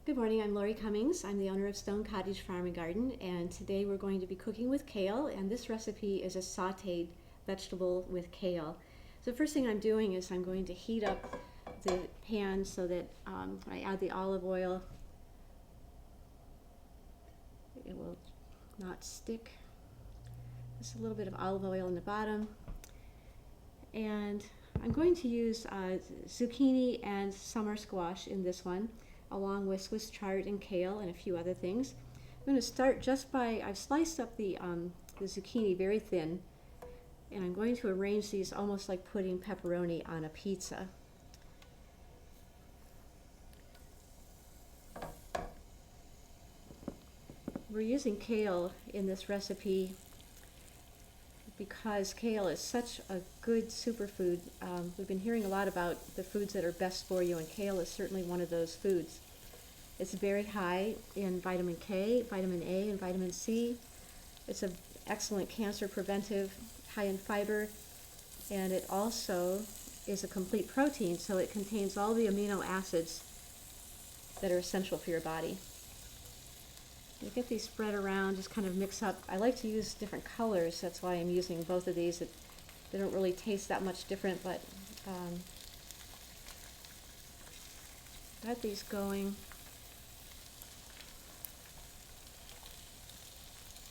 Good morning, I'm Lori Cummings. I'm the owner of Stone Cottage Farm and Garden, and today we're going to be cooking with kale, and this recipe is a sauteed vegetable with kale. So the first thing I'm doing is I'm going to heat up the pan so that I add the olive oil. It will not stick. Just a little bit of olive oil in the bottom. And I'm going to use zucchini and summer squash in this one, along with Swiss chard and kale and a few other things. I'm going to start just by, I've sliced up the zucchini very thin, and I'm going to arrange these almost like putting pepperoni on a pizza. We're using kale in this recipe because kale is such a good superfood. We've been hearing a lot about the foods that are best for you, and kale is certainly one of those foods. It's very high in vitamin K, vitamin A, and vitamin C. It's an excellent cancer preventive, high in fiber, and it also is a complete protein, so it contains all the amino acids that are essential for your body. You get these spread around, just kind of mix up. I like to use different colors, that's why I'm using both of these. They don't really taste that much different, but got these going.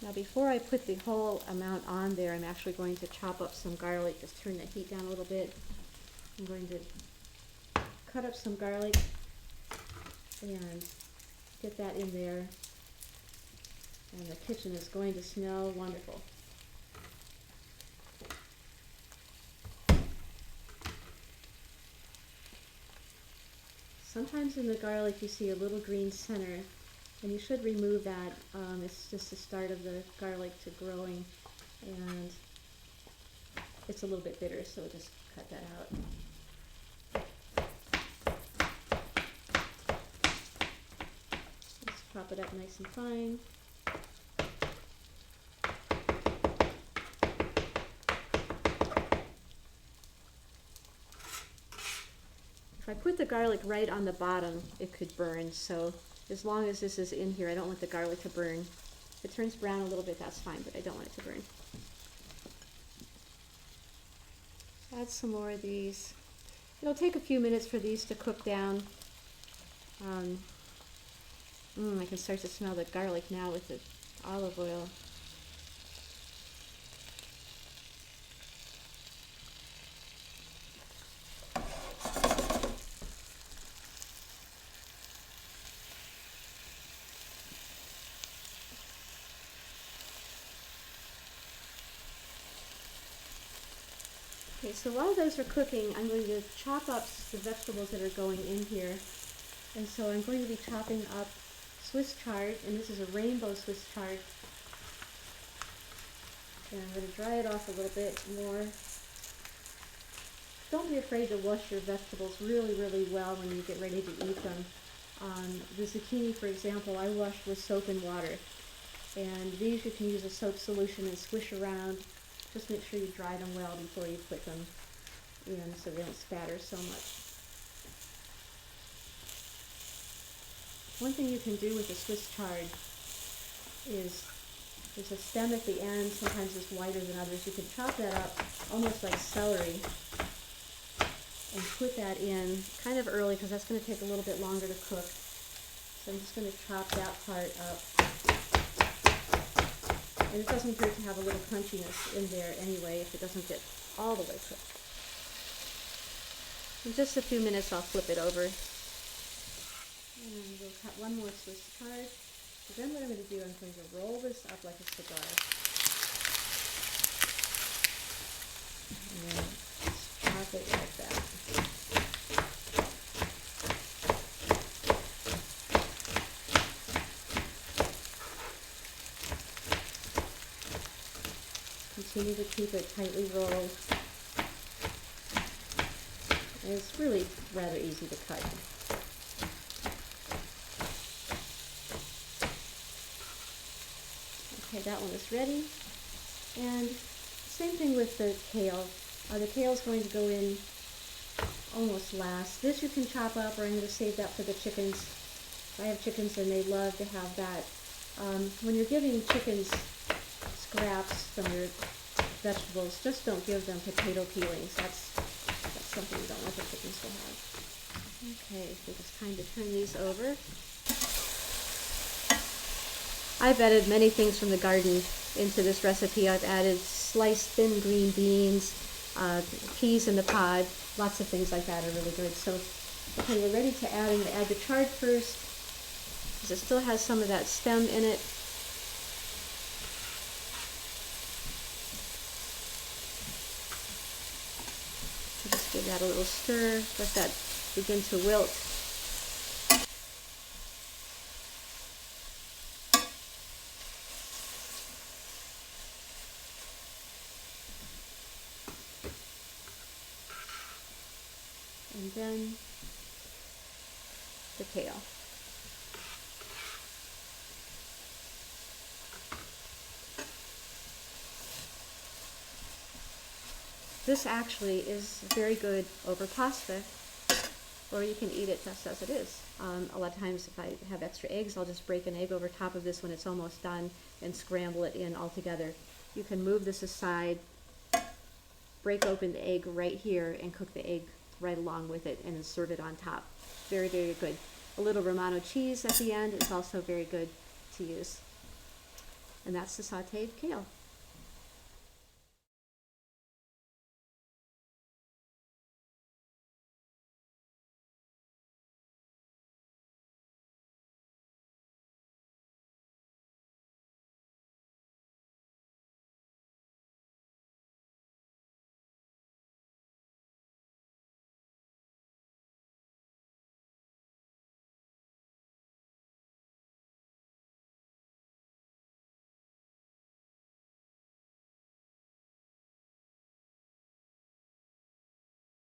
Now before I put the whole amount on there, I'm actually going to chop up some garlic. Just turn the heat down a little bit. I'm going to cut up some garlic and get that in there. And the kitchen is going to smell wonderful. Sometimes in the garlic you see a little green center, and you should remove that. It's just the start of the garlic to growing, and it's a little bit bitter, so just cut that out. Let's chop it up nice and fine. If I put the garlic right on the bottom, it could burn, so as long as this is in here, I don't want the garlic to burn. If it turns brown a little bit, that's fine, but I don't want it to burn. Add some more of these. It'll take a few minutes for these to cook down. I can start to smell the garlic now with the olive oil. Okay, so while those are cooking, I'm going to chop up the vegetables that are going in here. And so I'm going to be chopping up Swiss chard, and this is a rainbow Swiss chard. And I'm going to dry it off a little bit more. Don't be afraid to wash your vegetables really, really well when you get ready to eat them. The zucchini, for example, I washed with soap and water. And these you can use a soap solution and swish around. Just make sure you dry them well before you put them in so they don't spatter so much. One thing you can do with the Swiss chard is there's a stem at the end, sometimes it's wider than others. You can chop that up almost like celery and put that in kind of early because that's going to take a little bit longer to cook. So I'm just going to chop that part up. And it doesn't hurt to have a little crunchiness in there anyway if it doesn't get all the way cooked. In just a few minutes I'll flip it over. And we'll cut one more Swiss chard. So then what I'm going to do, I'm going to roll this up like a cigar. And then just chop it like that. Continue to keep it tightly rolled. And it's really rather easy to cut. Okay, that one is ready. And same thing with the kale. The kale is going to go in almost last. This you can chop up, or I'm going to save that for the chickens. I have chickens and they love to have that. When you're giving chickens scraps from your vegetables, just don't give them potato peelings. That's something you don't want the chickens to have. Okay, I think it's time to turn these over. I've added many things from the garden into this recipe. I've added sliced thin green beans, peas in the pod, lots of things like that are really good. So, okay, we're ready to add. I'm going to add the chard first, because it still has some of that stem in it. Just give that a little stir, let that begin to wilt. And then the kale. This actually is very good over pasta, or you can eat it just as it is. A lot of times if I have extra eggs, I'll just break an egg over top of this when it's almost done and scramble it in all together. You can move this aside, break open the egg right here, and cook the egg right along with it and then serve it on top. Very, very good. A little Romano cheese at the end is also very good to use. And that's the sauteed kale.